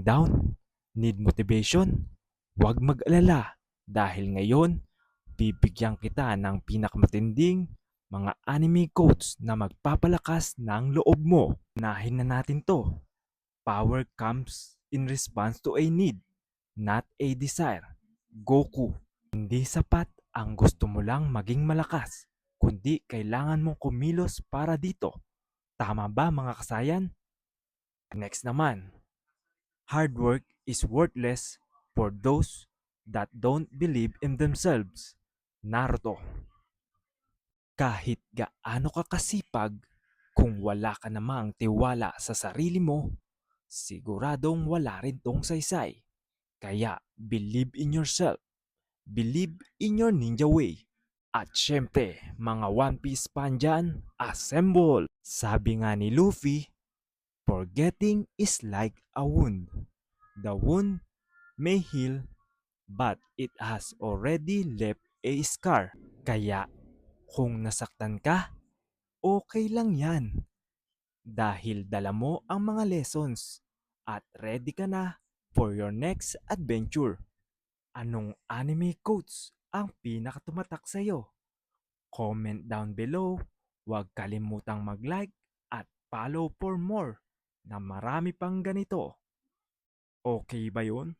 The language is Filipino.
Feeling down? Need motivation? Huwag mag-alala dahil ngayon bibigyan kita ng pinakamatinding mga anime quotes na magpapalakas ng loob mo. Unahin na natin to. Power comes in response to a need, not a desire. Goku, hindi sapat ang gusto mo lang maging malakas, kundi kailangan mong kumilos para dito. Tama ba mga kasayan? Next naman, hard work is worthless for those that don't believe in themselves. Naruto. Kahit gaano ka kasipag, kung wala ka namang tiwala sa sarili mo, siguradong wala rin tong saysay. Kaya believe in yourself. Believe in your ninja way. At syempre, mga One Piece fan dyan, assemble! Sabi nga ni Luffy, forgetting is like a wound. The wound may heal, but it has already left a scar. Kaya kung nasaktan ka, okay lang yan. Dahil dala mo ang mga lessons at ready ka na for your next adventure. Anong anime quotes ang pinakatumatak sa'yo? Comment down below. Huwag kalimutang mag-like at follow for more na marami pang ganito. Okay ba yun?